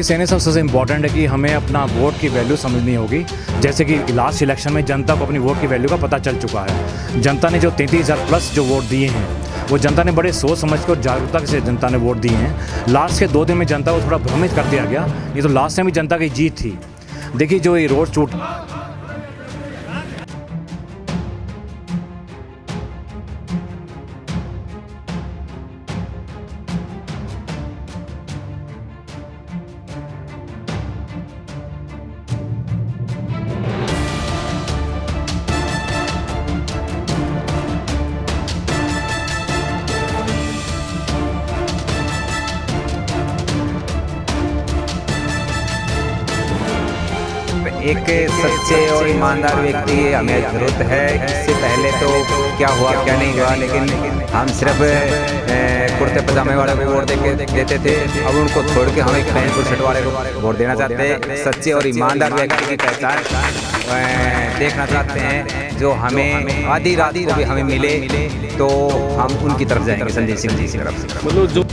सेने सबसे इम्पोर्टेंट है कि हमें अपना वोट की वैल्यू समझनी होगी। जैसे कि लास्ट इलेक्शन में जनता को अपनी वोट की वैल्यू का पता चल चुका है। जनता ने जो 33,000 प्लस जो वोट दिए हैं वो जनता ने बड़े सोच समझ कर जागरूकता से जनता ने वोट दिए हैं। लास्ट के 2 दिन में जनता को थोड़ा भ्रमित कर दिया गया, ये तो लास्ट टाइम भी जनता की जीत थी। देखिए जो ये रोड शूट एक सच्चे और ईमानदार व्यक्ति की हमें ज़रूरत है। इससे पहले तो क्या हुआ क्या नहीं हुआ, लेकिन हम सिर्फ कुर्ते पजामे वाले को वोट देते थे। अब उनको छोड़ के हम एक पैंट बुल शर्ट वाले को वोट देना चाहते हैं। सच्चे और ईमानदार व्यक्ति की पहचान देखना चाहते हैं, जो हमें आधी रात को भी हमें मिले तो हम उनकी तरफ जाएंगे, संजय सिंह जी की तरफ से। मतलब जो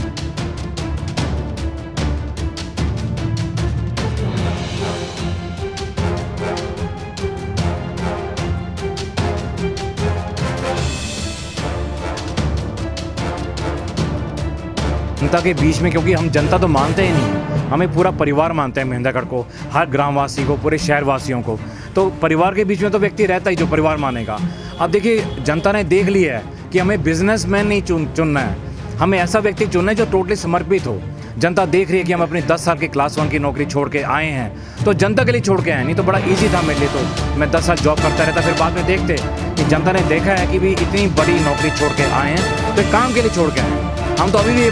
जनता के बीच में, क्योंकि हम जनता तो मानते ही नहीं, हमें पूरा परिवार मानते हैं महेंद्रगढ़ को, हर ग्रामवासी को, पूरे शहरवासियों को। तो परिवार के बीच में तो व्यक्ति रहता ही जो परिवार मानेगा। अब देखिए जनता ने देख लिया है कि हमें बिजनेसमैन नहीं चुनना है, हमें ऐसा व्यक्ति चुनना है जो टोटली समर्पित हो। जनता देख रही है कि हम अपनी 10 साल की क्लास 1 की नौकरी छोड़ के आए हैं, तो जनता के लिए छोड़ के आए, नहीं तो बड़ा ईजी था मेरे लिए। तो मैं 10 साल जॉब करता रहता, फिर बाद में देखते कि जनता ने देखा है कि भी इतनी बड़ी नौकरी छोड़ के आए हैं, तो काम के लिए छोड़ के आए हैं। हम तो अभी भी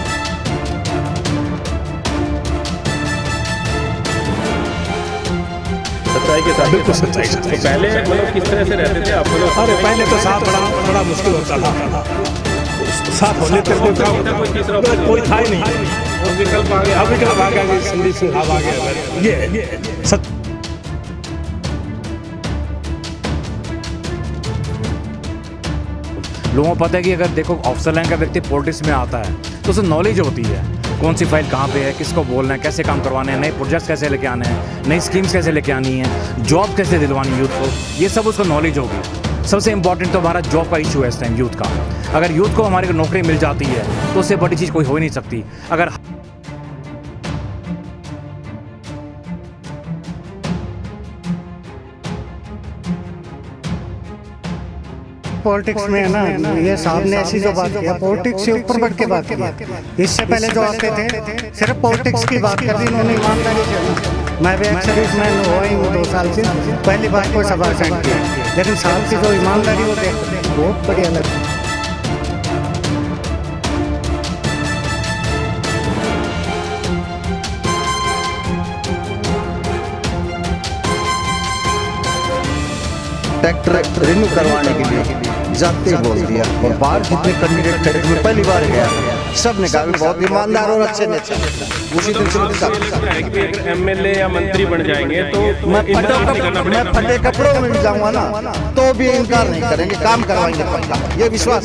सच्चाई के साथ, बिल्कुल सच्चाई। तो पहले मतलब किस तरह से रहते थे आप? अरे पहले तो साथ बड़ा मुश्किल होता था। साथ होने तक कोई था ही नहीं। विकल्प आ गया, विकल्प आ गया, संदीप सिंह आ गया। ये सच लोगों को पता है कि अगर देखो ऑफिसर लाइन का व्यक्ति पॉलिटिक्स में आता है तो उसे नॉलेज होती है, कौन सी फाइल कहाँ पे है, किसको बोलना है, कैसे काम करवाने हैं, नए प्रोजेक्ट्स कैसे लेके आने हैं, नई स्कीम्स कैसे लेके आनी है, जॉब कैसे दिलवानी यूथ को, ये सब उसको नॉलेज होगी। सबसे इंपॉर्टेंट तो हमारा जॉब का इशू है इस टाइम यूथ का। अगर यूथ को हमारे नौकरी मिल जाती है तो उससे बड़ी चीज़ कोई हो ही नहीं सकती। अगर पॉलिटिक्स में है ना, ये साहब ने ऐसी जो बात किया, पॉलिटिक्स से ऊपर बढ़ के बात की। इससे पहले जो आते थे सिर्फ पॉलिटिक्स की बात कर दी इन्होंने, ईमानदारी से। मैं भी एक्स-सर्विसमैन हुआ ही हूँ 2 साल से, पहली बार कोई सभा अटेंड किया, लेकिन साहब की जो ईमानदारी वो देख बहुत बढ़िया लगी। ट्रैक्टर रिन्यू करवाने के लिए जाते ही बोल दिया, और बाहर जितने कैंडिडेट खड़े मैं पहली बार गया, सब ने कहा बहुत ईमानदार और अच्छे नेता। उसी दिन से एमएलए या मंत्री बन जाएंगे तो मैं फटे कपड़ों में भी जाऊंगा ना तो भी इनकार नहीं करेंगे, काम करवाएंगे पक्का, ये विश्वास।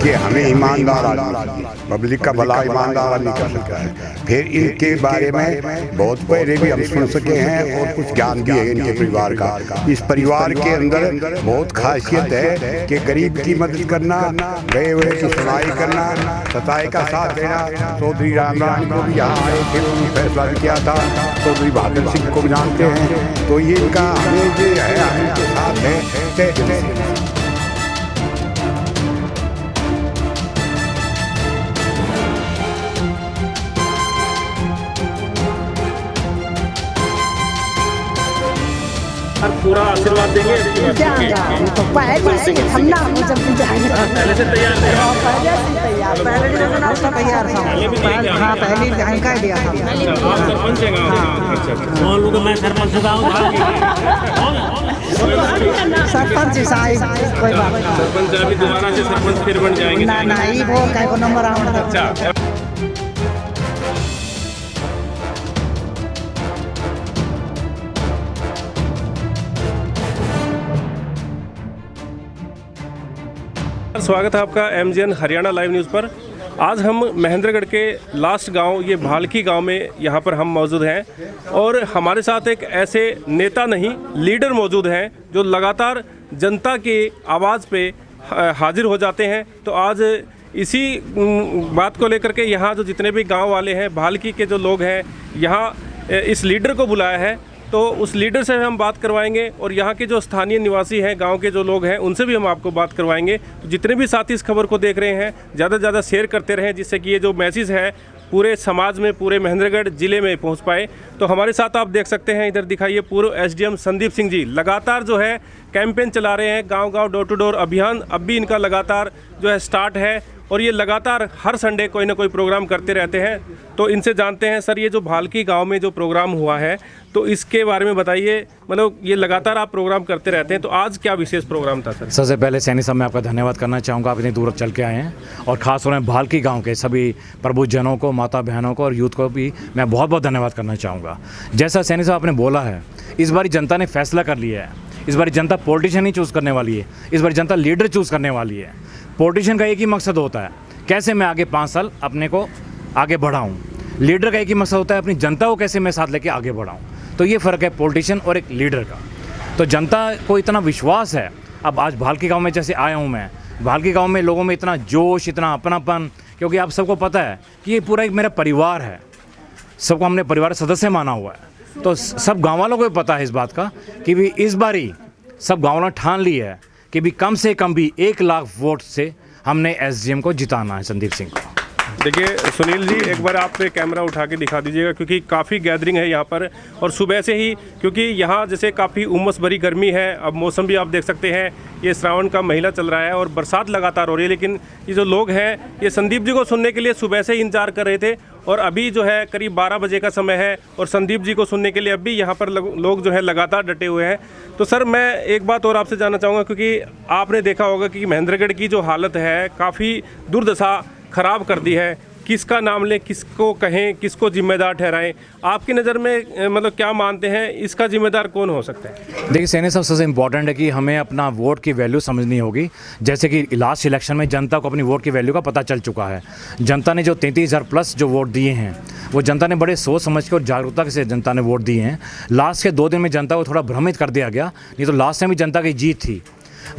कि हमें ईमानदार आदमी, पब्लिक का भला ईमानदार आदमी कर सकता है। फिर इनके बारे में बहुत पहले भी हम सुन सके हैं और कुछ ज्ञान भी है इनके परिवार का। इस परिवार के अंदर बहुत खासियत है कि गरीब की मदद करना, गए हुए की सुनाई करना, सच्चाई का साथ देना। चौधरी रामरानी को भी यहाँ आए थे, उन्होंने फैसला भी किया था, चौधरी बहादुर सिंह को भी जानते हैं। तो ये इनका हमें जो है इनके साथ है तय दिल से। पूरा आशीर्वाद देंगे तो पहले से हम ना जब भी जाएंगे पहले से तैयार थे। पहले से तैयार, पहले भी उसका तैयार था। हाँ पहले जानकारी दिया था। सरपंच है। अच्छा, मैं सरपंच सरपंच साहब कोई बात नहीं सरपंच अभी दोबारा से सरपंच फिर बन जाएंगे ना ना ये वो कहीं को नंबर आउंड अच्छा स्वागत है आपका एमजीएन हरियाणा लाइव न्यूज़ पर। आज हम महेंद्रगढ़ के लास्ट गांव ये भालकी गांव में यहाँ पर हम मौजूद हैं और हमारे साथ एक ऐसे नेता नहीं लीडर मौजूद हैं जो लगातार जनता की आवाज़ पे हाजिर हो जाते हैं। तो आज इसी बात को लेकर के यहाँ जो जितने भी गांव वाले हैं भालकी के जो लोग हैं यहाँ इस लीडर को बुलाया है, तो उस लीडर से हम बात करवाएंगे और यहाँ के जो स्थानीय निवासी हैं गांव के जो लोग हैं उनसे भी हम आपको बात करवाएंगे। तो जितने भी साथी इस खबर को देख रहे हैं ज़्यादा से ज़्यादा शेयर करते रहें जिससे कि ये जो मैसेज है पूरे समाज में पूरे महेंद्रगढ़ ज़िले में पहुँच पाए। तो हमारे साथ आप देख सकते हैं, इधर दिखाइए पूर्व एसडीएम संदीप सिंह जी लगातार जो है कैंपेन चला रहे हैं, गाँव-गाँव डोर टू डोर अभियान अब भी इनका लगातार जो है स्टार्ट है और ये लगातार हर संडे कोई ना कोई प्रोग्राम करते रहते हैं। तो इनसे जानते हैं सर ये जो भालकी गांव में जो प्रोग्राम हुआ है तो इसके बारे में बताइए, मतलब ये लगातार आप प्रोग्राम करते रहते हैं तो आज क्या विशेष प्रोग्राम था सर? सबसे पहले सैनी साहब मैं आपका धन्यवाद करना चाहूँगा, आप इतनी दूर चल के आए हैं और ख़ास तौर पर भालकी गाँव के सभी प्रबुद्धजनों को, माता बहनों को और यूथ को भी मैं बहुत बहुत धन्यवाद करना चाहूँगा। जैसा सैनी साहब आपने बोला है, इस बार जनता ने फैसला कर लिया है, इस बार जनता पॉलिटिशियन ही चूज़ करने वाली है, इस बार जनता लीडर चूज़ करने वाली है। पॉलिटिशियन का एक ही मकसद होता है कैसे मैं आगे 5 साल अपने को आगे बढ़ाऊं, लीडर का एक ही मकसद होता है अपनी जनता को कैसे मैं साथ लेके आगे बढ़ाऊं। तो ये फ़र्क है पॉलिटिशियन और एक लीडर का। तो जनता को इतना विश्वास है, अब आज भालकी गांव में जैसे आया हूं मैं, भालकी गांव में लोगों में इतना जोश, इतना अपनापन, क्योंकि आप सबको पता है कि ये पूरा एक मेरा परिवार है, सबको हमने परिवार सदस्य माना हुआ है। तो सब गाँव वालों को भी पता है इस बात का कि भी इस बारी सब गाँव वालों ने ठान ली है कि भी कम से कम भी 1 लाख वोट से हमने एसडीएम को जिताना है, संदीप सिंह को। देखिए सुनील जी एक बार आप कैमरा उठा के दिखा दीजिएगा क्योंकि काफ़ी गैदरिंग है यहाँ पर और सुबह से ही, क्योंकि यहाँ जैसे काफ़ी उमस भरी गर्मी है, अब मौसम भी आप देख सकते हैं ये श्रावण का महीना चल रहा है और बरसात लगातार हो रही है, लेकिन ये जो लोग हैं ये संदीप जी को सुनने के लिए सुबह से ही इंतजार कर रहे थे और अभी जो है करीब 12 बजे का समय है और संदीप जी को सुनने के लिए अभी यहाँ पर लोग जो है लगातार डटे हुए हैं। तो सर मैं एक बात और आपसे जानना चाहूँगा, क्योंकि आपने देखा होगा कि महेंद्रगढ़ की जो हालत है काफ़ी दुर्दशा ख़राब कर दी है, किसका नाम लें, किसको कहें, किसको जिम्मेदार ठहराएं, आपकी नज़र में मतलब क्या मानते हैं इसका जिम्मेदार कौन हो सकता है? देखिए सैनी साहब सबसे इम्पॉर्टेंट है कि हमें अपना वोट की वैल्यू समझनी होगी। जैसे कि लास्ट इलेक्शन में जनता को अपनी वोट की वैल्यू का पता चल चुका है। जनता ने जो 33,000 प्लस जो वोट दिए हैं वो जनता ने बड़े सोच समझ के और जागरूकता से जनता ने वोट दिए हैं। लास्ट के 2 दिन में जनता को थोड़ा भ्रमित कर दिया गया, नहीं तो लास्ट टाइम भी जनता की जीत थी।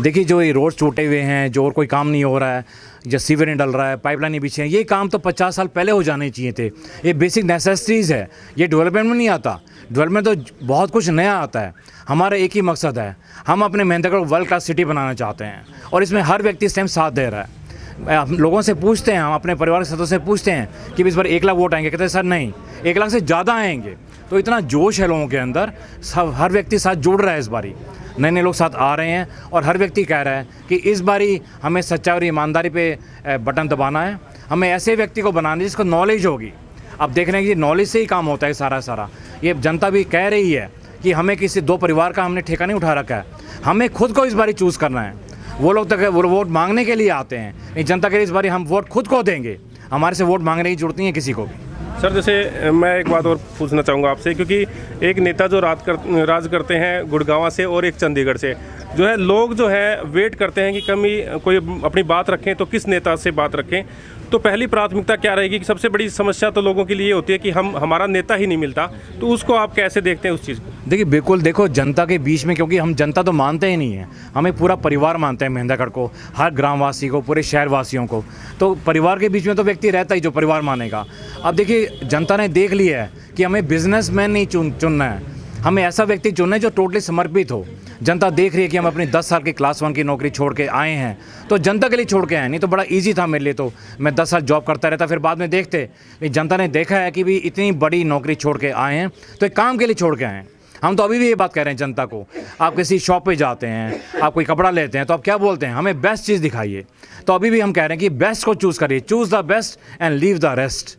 देखिए जो ये रोड टूटे हुए हैं, जो और कोई काम नहीं हो रहा है, जो सीवर नहीं डल रहा है, पाइपलाइन नहीं बिछी है, ये काम तो 50 साल पहले हो जाने चाहिए थे। ये बेसिक नेसेसिटीज़ है, ये डेवलपमेंट में नहीं आता। डेवलपमेंट तो बहुत कुछ नया आता है। हमारा एक ही मकसद है, हम अपने महेंद्रगढ़ वर्ल्ड क्लास सिटी बनाना चाहते हैं और इसमें हर व्यक्ति इस टाइम साथ दे रहा है। हम लोगों से पूछते हैं, हम अपने परिवार के सदस्यों से पूछते हैं कि इस बार 1 लाख वोट आएंगे, कहते हैं सर नहीं 1 लाख से ज़्यादा आएंगे। तो इतना जोश है लोगों के अंदर, सब हर व्यक्ति साथ जुड़ रहा है। इस बारी नए लोग साथ आ रहे हैं और हर व्यक्ति कह रहा है कि इस बारी हमें सच्चाई और ईमानदारी पे बटन दबाना है। हमें ऐसे व्यक्ति को बनाना है जिसको नॉलेज होगी। अब देख रहे हैं कि नॉलेज से ही काम होता है सारा। ये जनता भी कह रही है कि हमें किसी 2 परिवार का हमने ठेका नहीं उठा रखा है, हमें खुद को इस बारी चूज़ करना है। वो लोग तो वो वोट मांगने के लिए आते हैं, नहीं जनता के लिए इस बारी हम वोट खुद को देंगे, हमारे से वोट मांगने की जरूरत नहीं है किसी को भी। सर जैसे मैं एक बात और पूछना चाहूँगा आपसे, क्योंकि एक नेता जो राज करते हैं गुड़गांव से और एक चंडीगढ़ से, जो है लोग जो है वेट करते हैं कि कोई अपनी बात रखें तो किस नेता से बात रखें। तो पहली प्राथमिकता क्या रहेगी कि सबसे बड़ी समस्या तो लोगों के लिए होती है कि हमारा नेता ही नहीं मिलता, तो उसको आप कैसे देखते हैं उस चीज़ को? देखिए बिल्कुल, देखो जनता के बीच में, क्योंकि हम जनता तो मानते ही नहीं है, हमें पूरा परिवार मानते हैं महेंद्रगढ़ को, हर ग्रामवासी को, पूरे शहरवासियों को। तो परिवार के बीच में तो व्यक्ति रहता ही जो परिवार मानेगा। अब देखिए जनता ने देख लिया है कि हमें बिजनेसमैन नहीं चुनना है, हमें ऐसा व्यक्ति चुनना है जो टोटली समर्पित हो। जनता देख रही है कि हम अपनी 10 साल की क्लास 1 की नौकरी छोड़ के आए हैं, तो जनता के लिए छोड़ के आए, नहीं तो बड़ा इजी था मेरे लिए। तो मैं 10 साल जॉब करता रहता, फिर बाद में देखते जनता ने देखा है कि भी इतनी बड़ी नौकरी छोड़ के आए हैं तो एक काम के लिए छोड़ के आए हैं। हम तो अभी भी ये बात कह रहे हैं जनता को, आप किसी शॉप पे जाते हैं, आप कोई कपड़ा लेते हैं तो आप क्या बोलते हैं, हमें बेस्ट चीज़ दिखाइए। तो अभी भी हम कह रहे हैं कि बेस्ट को चूज़ करिए, choose the best and leave the rest.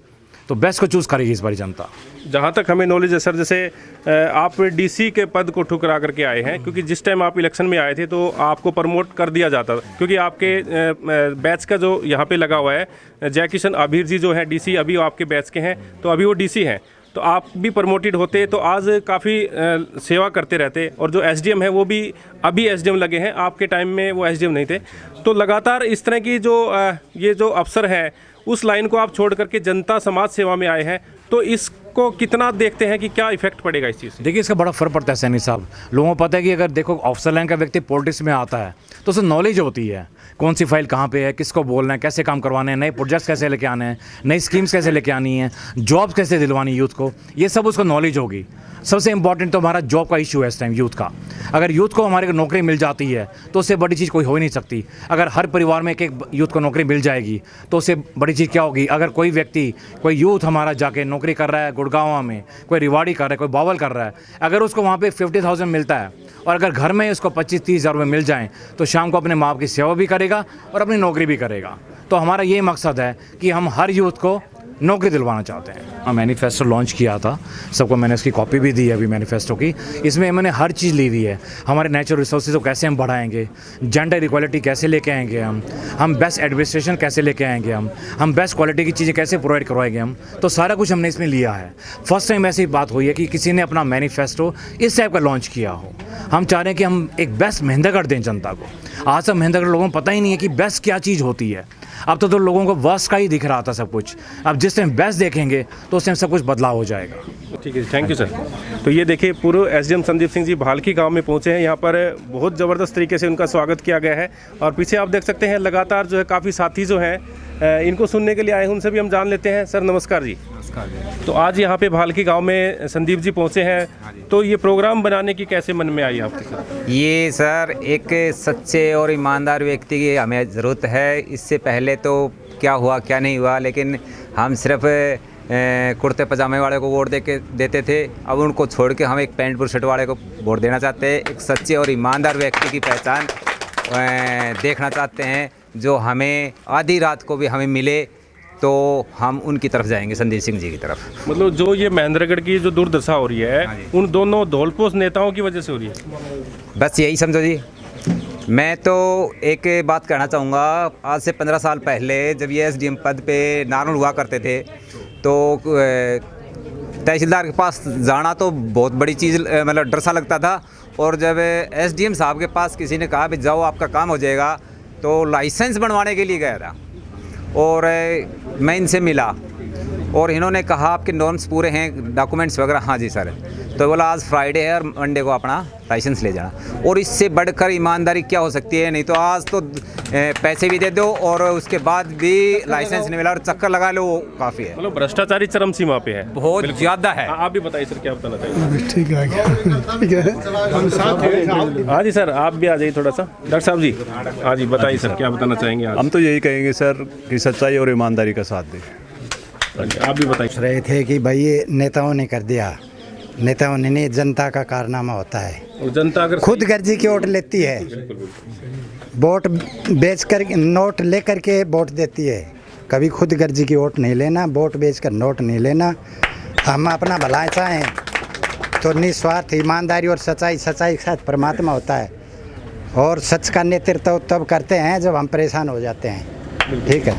तो बेस्ट को चूज़ करेगी इस बारी जनता। जहाँ तक हमें नॉलेज है सर, जैसे आप डीसी के पद को ठुकरा करके आए हैं, क्योंकि जिस टाइम आप इलेक्शन में आए थे तो आपको प्रमोट कर दिया जाता, क्योंकि आपके बैच का जो यहाँ पे लगा हुआ है जय किशन आभिर जी जो है डीसी, अभी आपके बैच के हैं, तो अभी वो डीसी हैं, तो आप भी प्रमोटेड होते तो आज काफ़ी सेवा करते रहते। और जो एसडीएम है वो भी अभी एसडीएम लगे हैं, आपके टाइम में वो एसडीएम नहीं थे। तो लगातार इस तरह की जो ये जो अफसर है उस लाइन को आप छोड़ करके जनता समाज सेवा में आए हैं, तो इसको कितना देखते हैं कि क्या इफेक्ट पड़ेगा इस चीज़ से? देखिए, इसका बड़ा फ़र्क पड़ता है सैनी साहब। लोगों को पता है कि अगर देखो ऑफिसर लाइन का व्यक्ति पॉलिटिक्स में आता है तो उसे नॉलेज होती है कौन सी फाइल कहाँ पे है, किसको बोलना है, कैसे काम करवाने हैं, नए प्रोजेक्ट्स कैसे लेके आने हैं, नई स्कीम्स कैसे लेके आनी है, जॉब्स कैसे दिलवानी यूथ को, ये सब उसको नॉलेज होगी। सबसे इंपॉर्टेंट तो हमारा जॉब का इशू है इस टाइम यूथ का। अगर यूथ को हमारे को नौकरी मिल जाती है तो उससे बड़ी चीज़ कोई हो ही नहीं सकती। अगर हर परिवार में एक एक यूथ को नौकरी मिल जाएगी तो उससे बड़ी चीज़ क्या होगी? अगर कोई व्यक्ति, कोई यूथ हमारा जाके नौकरी कर रहा है गुड़गांव में, कोई रिवाड़ी कर रहा है, कोई बावल कर रहा है, अगर उसको वहाँ पे 50,000 मिलता है और अगर घर में उसको 25-30 हज़ार रुपये मिल जाएँ तो शाम को अपने माँ बाप की सेवा भी करेगा और अपनी नौकरी भी करेगा। तो हमारा ये मकसद है कि हम हर यूथ को नौकरी दिलवाना चाहते हैं। मैनिफेस्टो लॉन्च किया था, सबको मैंने इसकी कॉपी भी दी है अभी मैनिफेस्टो की। इसमें मैंने हर चीज़ ली हुई है, हमारे नेचुरल रिसोर्सेज को कैसे हम बढ़ाएंगे, जेंडर इक्वालिटी कैसे लेके आएंगे हम बेस्ट एडमिनिस्ट्रेशन कैसे लेके आएंगे, हम बेस्ट क्वालिटी की चीज़ें कैसे प्रोवाइड करवाएंगे हम, तो सारा कुछ हमने इसमें लिया है। फर्स्ट टाइम ऐसी बात हुई है कि किसी ने अपना मैनिफेस्टो इस टाइप का लॉन्च किया हो। हम चाह रहे हैं कि हम एक बेस्ट महेंद्रगढ़ दें जनता को। आज तक महेंद्रगढ़ लोगों को पता ही नहीं है कि बेस्ट क्या चीज़ होती है। अब तो लोगों को वर्स्ट का ही दिख रहा था सब कुछ, अब जिस टाइम बेस्ट देखेंगे तो उस टाइम सब कुछ बदलाव हो जाएगा। ठीक है, थैंक यू सर। तो ये देखिए, पूर्व एसडीएम संदीप सिंह जी भालकी गांव में पहुंचे हैं। यहाँ पर बहुत ज़बरदस्त तरीके से उनका स्वागत किया गया है और पीछे आप देख सकते हैं लगातार जो है काफ़ी साथी जो हैं इनको सुनने के लिए आए हैं, उनसे भी हम जान लेते हैं। सर नमस्कार जी। नमस्कार जी। तो आज यहाँ पे भालकी गांव में संदीप जी पहुँचे हैं, तो ये प्रोग्राम बनाने की कैसे मन में आई आपके साथ? ये सर एक सच्चे और ईमानदार व्यक्ति की हमें ज़रूरत है। इससे पहले तो क्या हुआ क्या नहीं हुआ, लेकिन हम सिर्फ कुर्ते पजामे वाले को वोट देते थे। अब उनको छोड़ के हम एक पैंट बुशर्ट वाले को वोट देना चाहते हैं। एक सच्चे और ईमानदार व्यक्ति की पहचान देखना चाहते हैं, जो हमें आधी रात को भी हमें मिले तो हम उनकी तरफ जाएंगे, संदीप सिंह जी की तरफ। मतलब जो ये महेंद्रगढ़ की जो दुर्दशा हो रही है उन दोनों धौलपोश नेताओं की वजह से हो रही है। बस यही समझो जी। मैं तो एक बात कहना चाहूँगा, आज से 15 साल पहले जब ये एसडीएम पद पे नॉर्मल हुआ करते थे तो तहसीलदार के पास जाना तो बहुत बड़ी चीज़, मतलब डर सा लगता था। और जब एसडीएम साहब के पास किसी ने कहा भी जाओ आपका काम हो जाएगा, तो लाइसेंस बनवाने के लिए गया था और मैं इनसे मिला और इन्होंने कहा आपके नॉर्म्स पूरे हैं, डॉक्यूमेंट्स वगैरह? हाँ जी सर। तो बोला आज फ्राइडे है और मंडे को अपना लाइसेंस ले जाना। और इससे बढ़कर ईमानदारी क्या हो सकती है? नहीं तो आज तो पैसे भी दे दो और उसके बाद भी लाइसेंस नहीं मिला और चक्कर लगा लो, वो काफ़ी है। मतलब भ्रष्टाचारी चरम सीमा पे है, बहुत ज़्यादा है। आप भी बताइए सर, क्या बताना चाहिए? ठीक है। हाँ जी सर, आप भी आ जाइए थोड़ा सा। डॉक्टर साहब जी, हाँ जी बताइए सर, क्या बताना चाहेंगे आज? हम तो यही कहेंगे सर कि सच्चाई और ईमानदारी का साथ दें। आप भी बताइए। रहे थे कि भाई ये नेताओं ने कर दिया, नेताओं ने नहीं, जनता का कारनामा होता है। और जनता अगर खुद गर्जी की वोट लेती है, वोट बेच कर नोट ले करके वोट देती है। कभी खुद गर्जी की वोट नहीं लेना, वोट बेच कर नोट नहीं लेना। हम अपना भला चाहें तो निस्वार्थ ईमानदारी और सच्चाई के साथ परमात्मा होता है। और सच का नेतृत्व तब करते हैं जब हम परेशान हो जाते हैं। ठीक है,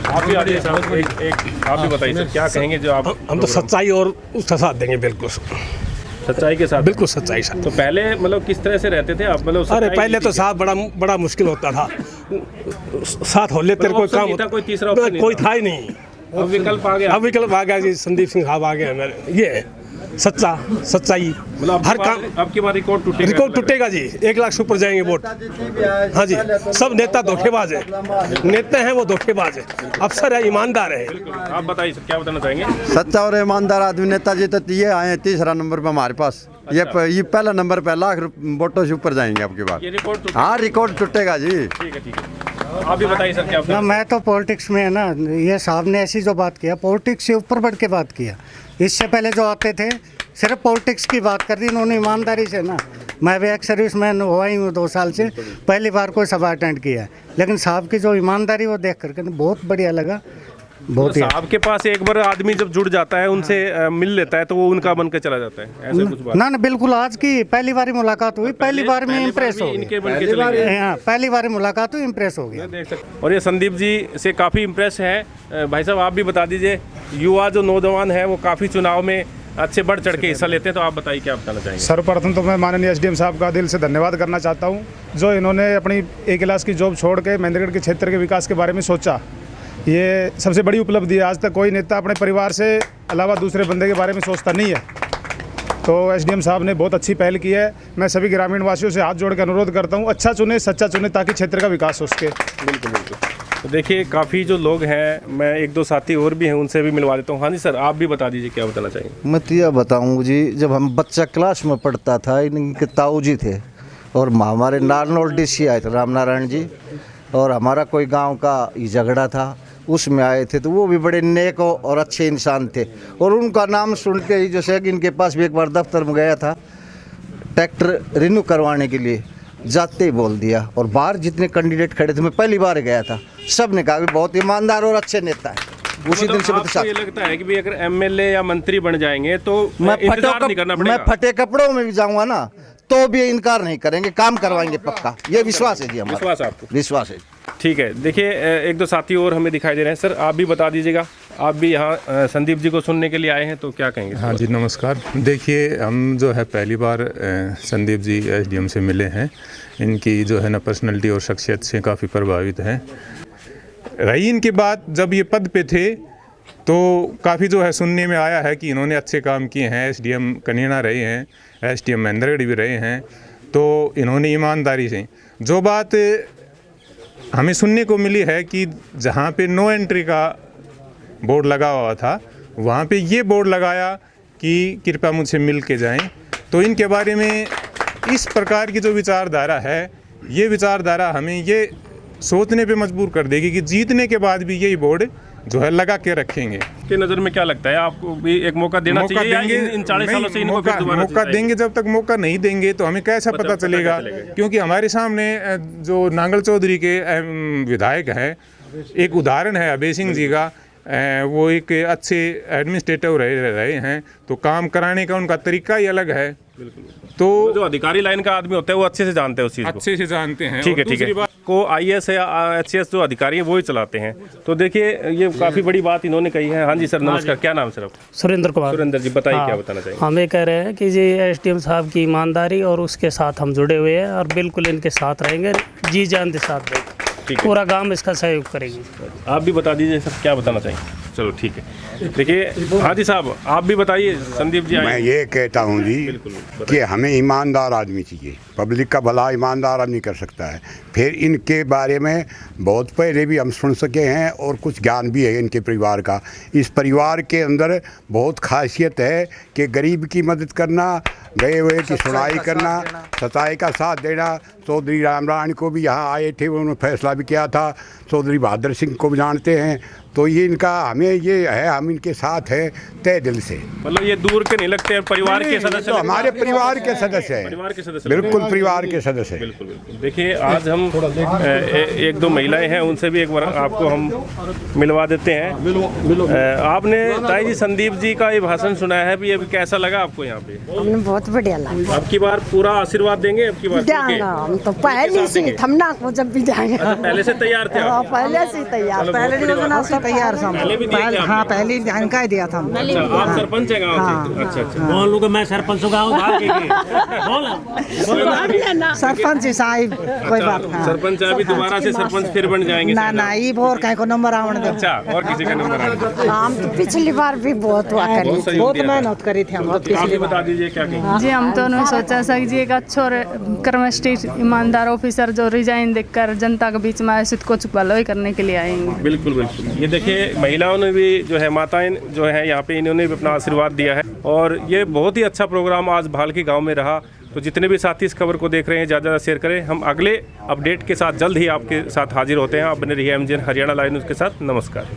आप भी आइए साहब, एक आप भी बताइए सर, क्या कहेंगे जो आप? हम तो सच्चाई और उसका साथ देंगे, बिल्कुल सच्चाई के साथ। बिल्कुल सच्चाई साथ। तो पहले मतलब किस तरह से रहते थे आप? मतलब अरे पहले तो साथ बड़ा मुश्किल होता था, साथ हो लेते कोई काम होता, कोई तीसरा ऑप्शन कोई था ही नहीं। अब विकल्प आ गया। अब विकल्प आ गया कि संदीप सिंह साहब आ गए हमारे। ये है सच्चाई। मतलब हर काम अब की बार रिकॉर्ड टूटेगा जी। 1 लाख से ऊपर जाएंगे वोट। हाँ जी, सब नेता धोखेबाज है, नेता हैं वो धोखेबाज है, अफसर है ईमानदार है। आप बताइए सर, क्या बताना चाहेंगे? सच्चा और ईमानदार आदमी नेताजी तो ये आए हैं तीसरा नंबर पे हमारे पास। ये पहला नंबर पे लाख वोटों से ऊपर जाएंगे आपकी बात। ये रिकॉर्ड हाँ, रिकॉर्ड टूटेगा जी। ठीक है। आप भी बताइए सर, क्या ना मैं तो पॉलिटिक्स में है ना, ये साहब ने ऐसी जो बात किया, पॉलिटिक्स से ऊपर बढ़ के बात किया। इससे पहले जो आते थे सिर्फ पॉलिटिक्स की बात कर दी इन्होंने, ईमानदारी से ना। मैं भी एक सर्विसमैन हुआ ही हूँ 2 साल से, पहली बार कोई सभा अटेंड किया है, लेकिन साहब की जो ईमानदारी वो देख करके बहुत बढ़िया लगा। बहुत ही आपके पास एक बार आदमी जब जुड़ जाता है उनसे मिल लेता है तो वो उनका बन के चला जाता है, ऐसा कुछ बात? ना बिल्कुल, आज की पहली बार मुलाकात हुई, पहली बार में इम्प्रेस हो इनके गया। बन के चले गए। हाँ, पहली बार मुलाकात हुई, इम्प्रेस हो गया। देख सकते। और ये संदीप जी से काफ़ी इम्प्रेस है। भाई साहब आप भी बता दीजिए, युवा जो नौजवान है वो काफ़ी चुनाव में अच्छे बढ़ चढ़ के हिस्सा लेते हैं, तो आप बताइए क्या बताना चाहेंगे? सर्वप्रथम तो मैं माननीय एसडीएम साहब का दिल से धन्यवाद करना चाहता हूं, जो इन्होंने अपनी एक क्लास की जॉब छोड़ के महेंद्रगढ़ के क्षेत्र के विकास के बारे में सोचा। ये सबसे बड़ी उपलब्धि है। आज तक कोई नेता अपने परिवार से अलावा दूसरे बंदे के बारे में सोचता नहीं है, तो एसडीएम साहब ने बहुत अच्छी पहल की है। मैं सभी ग्रामीण वासियों से हाथ जोड़ के अनुरोध करता हूँ, अच्छा चुने, सच्चा चुने, ताकि क्षेत्र का विकास हो सके। बिल्कुल बिल्कुल। तो देखिए काफ़ी जो लोग हैं, मैं एक दो साथी और भी हैं उनसे भी मिलवा देता हूँ। हाँ जी सर, आप भी बता दीजिए क्या बताना चाहिए? मैं तो यह बताऊँ जी, जब हम बच्चा क्लास में पढ़ता था, इनके ताऊ जी थे और हमारे नारनौल डीसी आए थे राम नारायण जी, और हमारा कोई गांव का ये झगड़ा था उसमें आए थे, तो वो भी बड़े नेक और अच्छे इंसान थे। और उनका नाम सुन के ही जैसे कि इनके पास भी एक बार दफ्तर में गया था ट्रैक्टर रिन्यू करवाने के लिए, जाते ही बोल दिया। और बाहर जितने कैंडिडेट खड़े थे, मैं पहली बार गया था, सब ने कहा कि बहुत ईमानदार और अच्छे नेता है। उसी दिन से आपको ये लगता है कि भी अगर एमएलए या मंत्री बन जाएंगे तो इंतजार नहीं करना पड़ेगा? मैं फटे कपड़ों में भी जाऊंगा ना तो भी इनकार नहीं करेंगे, काम करवाएंगे पक्का, ये विश्वास है जी हमारा। विश्वास आपको? विश्वास है। ठीक है। देखिए एक दो साथी और हमें दिखाई दे रहे हैं। सर आप भी बता दीजिएगा, आप भी यहाँ संदीप जी को सुनने के लिए आए हैं, तो क्या कहेंगे? हाँ जी नमस्कार। देखिए हम जो है पहली बार संदीप जी एसडीएम से मिले हैं। इनकी जो है ना पर्सनैलिटी और शख्सियत से काफ़ी प्रभावित हैं। रही इनकी बात, जब ये पद पे थे तो काफ़ी जो है सुनने में आया है कि इन्होंने अच्छे काम किए हैं, एसडीएम कन्हैया रहे हैं, एसडीएम महेंद्रगढ़ भी रहे हैं, तो इन्होंने ईमानदारी से जो बात हमें सुनने को मिली है कि जहाँ पे नो एंट्री का बोर्ड लगा हुआ था वहाँ पे ये बोर्ड लगाया कि कृपया मुझसे मिल के जाएँ। तो इनके बारे में इस प्रकार की जो विचारधारा है, ये विचारधारा हमें ये सोचने पे मजबूर कर देगी कि जीतने के बाद भी यही बोर्ड जो है लगा के रखेंगे। की नज़र में क्या लगता है, आपको भी एक मौका देना चाहिए या इन 40 सालों से इनको फिर दोबारा मौका देंगे? जब तक मौका नहीं देंगे तो हमें कैसा पता चलेगा? क्योंकि हमारे सामने जो नांगल चौधरी के विधायक हैं, एक उदाहरण है अभय सिंह जी का, वो एक अच्छे एडमिनिस्ट्रेटिव रहे हैं, तो काम कराने का उनका तरीका ही अलग है। तो जो अधिकारी लाइन का आदमी होता है वो अच्छे से जानते हैं उस चीज़ को, अच्छे से जानते हैं। ठीक है ठीक है। को आईएएस या एचएएस जो अधिकारी हैं वो ही चलाते हैं। तो देखिए ये काफ़ी बड़ी बात इन्होंने कही है। हाँ जी सर नमस्कार, क्या नाम सर? सुरेंद्र कुमार। सुरेंद्र जी बताइए क्या बताना चाहिए? हम ये कह रहे हैं कि जी एसडीएम साहब की ईमानदारी और उसके साथ हम जुड़े हुए हैं और बिल्कुल इनके साथ रहेंगे, जी जान के साथ देंगे, पूरा गांव इसका सहयोग करेंगे। आप भी बता दीजिए सर क्या बताना चाहिए? चलो ठीक है। देखिए हाँ जी साहब आप भी बताइए। संदीप जी मैं ये कहता हूँ जी कि हमें ईमानदार आदमी चाहिए। पब्लिक का भला ईमानदार आदमी कर सकता है। फिर इनके बारे में बहुत पहले भी हम सुन सके हैं और कुछ ज्ञान भी है इनके परिवार का। इस परिवार के अंदर बहुत खासियत है कि गरीब की मदद करना, गए हुए की सुनाई करना, सच्चाई का साथ देना। चौधरी रामराण को भी यहाँ आए थे, उन्होंने फैसला भी किया था। चौधरी बहादुर सिंह को भी जानते हैं, तो ये इनका हमें ये है, हम इनके साथ हैं तय दिल से। मतलब ये दूर के नहीं लगते, परिवार के सदस्य, तो हमारे परिवार के सदस्य हैं, परिवार के सदस्य, बिल्कुल परिवार के सदस्य हैं। बिल्कुल बिल्कुल। देखिए आज हम एक दो महिलाएं हैं, उनसे भी एक बार आपको हम मिलवा देते हैं। आपने ताई जी संदीप जी का ये भाषण सुना है, भी अभी कैसा लगा आपको यहाँ पे? बहुत बढ़िया लगा। आपकी बार पूरा आशीर्वाद देंगे? आपकी बार हम तो पहले से थमना को जब भी जाएंगे। पहले से तैयार थे? पहले से तैयार, पहले योजना से तैयार। हाँ पहले जानकारी दिया था। आप सरपंच है गाँव से? अच्छा अच्छा। बोल लो मैं सरपंच सरपंच साहिब कोई बात नहीं। सरपंच अभी दोबारा से सरपंच फिर बन जाएंगे? ना ना ये भोर कहीं को नंबर आने दो। अच्छा और किसी का नंबर आने? हम तो पिछली बार भी बहुत बहुत मेहनत करी थी हम। आप बता दीजिए क्या कहेंगे? जी हम तो उन्होंने सोचा सर जी एक अच्छा और कर्मस्थित ईमानदार ऑफिसर जो रिजाइन देकर जनता के बीच में आयोजित को भलाई करने के लिए आएंगे। बिल्कुल बिल्कुल। ये देखिए महिलाओं ने भी जो है, माताएं जो है यहाँ पे, इन्होंने भी अपना आशीर्वाद दिया है और ये बहुत ही अच्छा प्रोग्राम आज भालकी गांव में रहा। तो जितने भी साथी इस खबर को देख रहे हैं ज़्यादा शेयर करें। हम अगले अपडेट के साथ जल्द ही आपके साथ हाजिर होते हैं। आप बने रहिए एमजीएन हरियाणा लाइव न्यूज़ के साथ। नमस्कार।